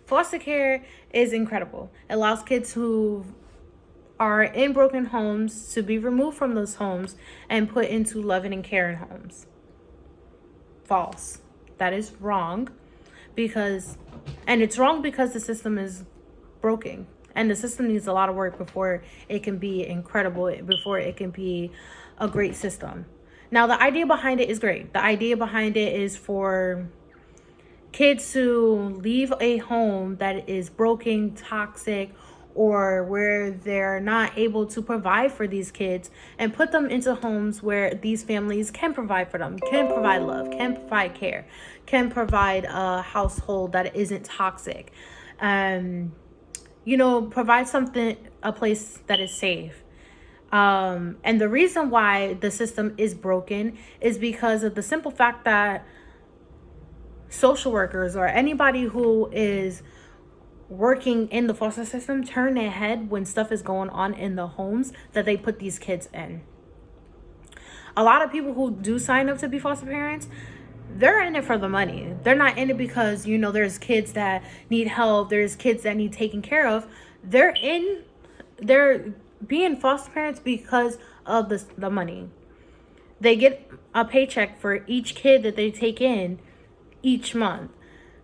Foster care is incredible. It allows kids who are in broken homes to be removed from those homes and put into loving and caring homes. False. That is wrong and it's wrong because the system is broken. And the system needs a lot of work before it can be incredible, before it can be a great system. Now, the idea behind it is great. The idea behind it is for kids to leave a home that is broken, toxic, or where they're not able to provide for these kids and put them into homes where these families can provide for them, can provide love, can provide care, can provide a household that isn't toxic. Provide a place that is safe. And the reason why the system is broken is because of the simple fact that social workers or anybody who is working in the foster system turn their head when stuff is going on in the homes that they put these kids in. A lot of people who do sign up to be foster parents, they're in it for the money. They're not in it because, there's kids that need help. There's kids that need taken care of. They're being foster parents because of the money. They get a paycheck for each kid that they take in each month.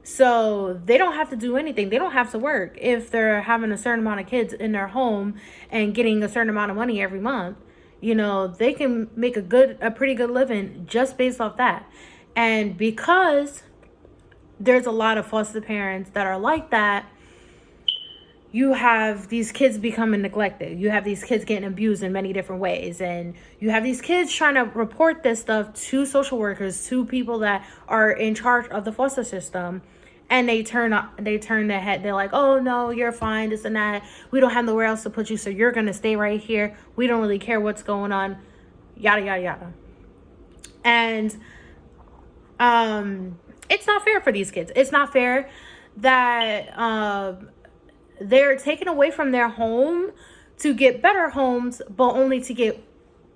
So they don't have to do anything. They don't have to work if they're having a certain amount of kids in their home and getting a certain amount of money every month. They can make a pretty good living just based off that. And because there's a lot of foster parents that are like that, you have these kids becoming neglected. You have these kids getting abused in many different ways. And you have these kids trying to report this stuff to social workers, to people that are in charge of the foster system. And they turn their head. They're like, oh, no, you're fine, this and that. We don't have nowhere else to put you, so you're going to stay right here. We don't really care what's going on. Yada, yada, yada. And it's not fair for these kids. It's not fair that they're taken away from their home to get better homes, but only to get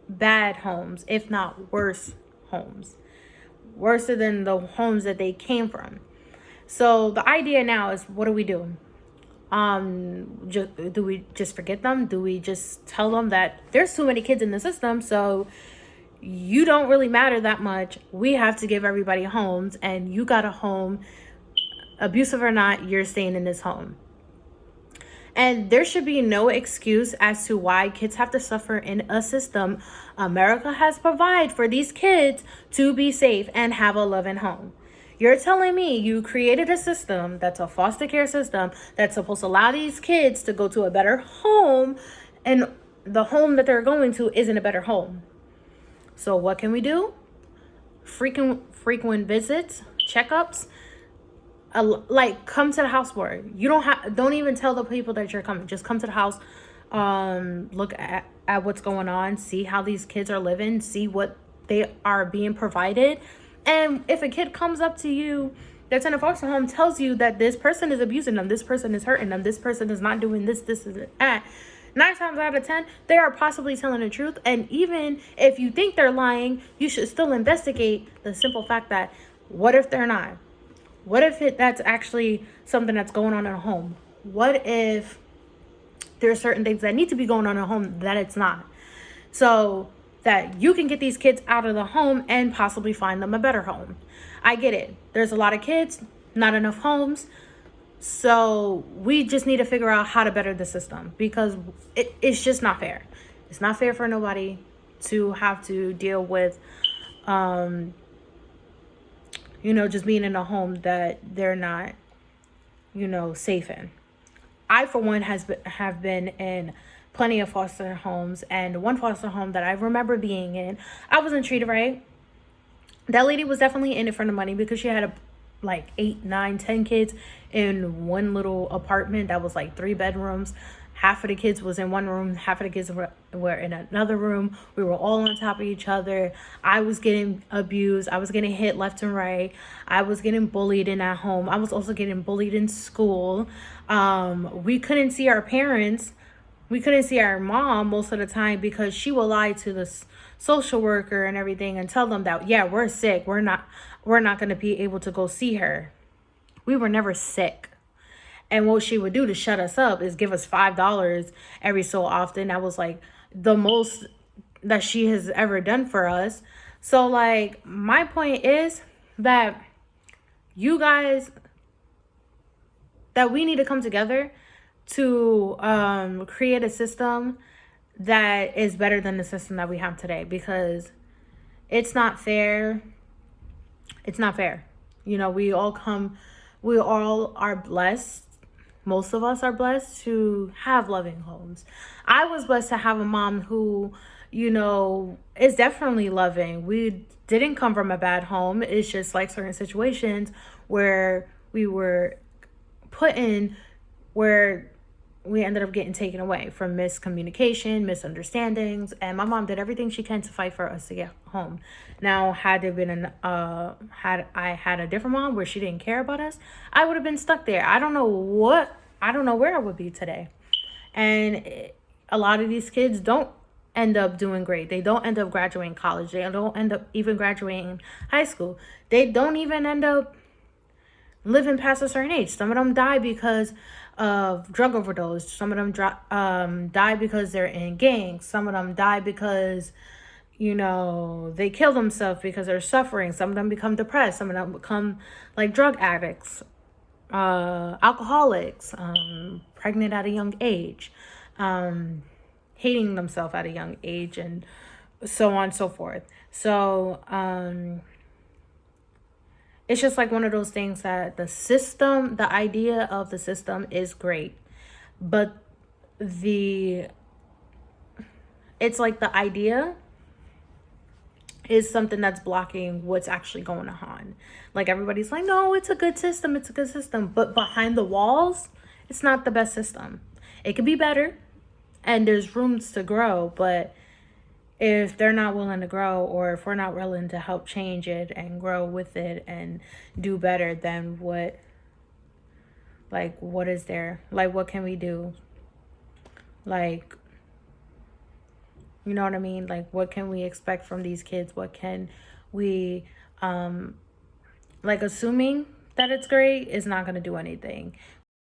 bad homes, if not worse homes. Worse than the homes that they came from. So the idea now is, what do we do? Do we just forget them? Do we just tell them that there's too many kids in the system, so you don't really matter that much? We have to give everybody homes, and you got a home, abusive or not, you're staying in this home. And there should be no excuse as to why kids have to suffer in a system America has provided for these kids to be safe and have a loving home. You're telling me you created a system that's a foster care system that's supposed to allow these kids to go to a better home, and the home that they're going to isn't a better home. So what can we do? Frequent visits, checkups. Come to the house more. You don't even tell the people that you're coming. Just come to the house, look at what's going on, see how these kids are living, see what they are being provided. And if a kid comes up to you that's in a foster home, tells you that this person is abusing them, this person is hurting them, this person is not doing this and that, 9 times out of 10, they are possibly telling the truth. And even if you think they're lying, you should still investigate the simple fact that, what if they're not? What if that's actually something that's going on in a home? What if there's certain things that need to be going on in a home that it's not? So that you can get these kids out of the home and possibly find them a better home. I get it. There's a lot of kids, not enough homes. So we just need to figure out how to better the system, because it's just not fair. It's not fair for nobody to have to deal with, just being in a home that they're not, safe in. I, for one, have been in plenty of foster homes, and one foster home that I remember being in, I wasn't treated right. That lady was definitely in it for the money, because she had 8, 9, 10 kids in one little apartment that was 3 bedrooms. Half of the kids was in one room, half of the kids were in another room. We were all on top of each other. I was getting abused. I was getting hit left and right. I was getting bullied in that home. I was also getting bullied in school. We couldn't see our parents. We couldn't see our mom most of the time, because she will lie to the social worker and everything and tell them that, yeah, we're sick. We're not going to be able to go see her. We were never sick. And what she would do to shut us up is give us $5 every so often. That was like the most that she has ever done for us. So like my point is that you guys, that we need to come together to create a system that is better than the system that we have today, because it's not fair. It's not fair. You know, we all are blessed. Most of us are blessed to have loving homes. I was blessed to have a mom who, you know, is definitely loving. We didn't come from a bad home. It's just like certain situations where we were put in, where we ended up getting taken away from miscommunication, misunderstandings, and my mom did everything she can to fight for us to get home. Now, had I had a different mom where she didn't care about us, I would have been stuck there. I don't know where I would be today. And a lot of these kids don't end up doing great. They don't end up graduating college. They don't end up even graduating high school. They don't even end up living past a certain age. Some of them die because of drug overdose. Some of them die because they're in gangs. Some of them die because, you know, they kill themselves because they're suffering. Some of them become depressed. Some of them become like drug addicts, alcoholics, pregnant at a young age, hating themselves at a young age, and so on and so forth. So it's just like one of those things that the idea of the system is great, but it's like the idea is something that's blocking what's actually going on. Like everybody's like, no, it's a good system. It's a good system. But behind the walls, it's not the best system. It could be better and there's rooms to grow, but if they're not willing to grow, or if we're not willing to help change it and grow with it and do better, then what is there? Like, what can we do? Like, you know what I mean? Like, what can we expect from these kids? What can we, assuming that it's great is not going to do anything.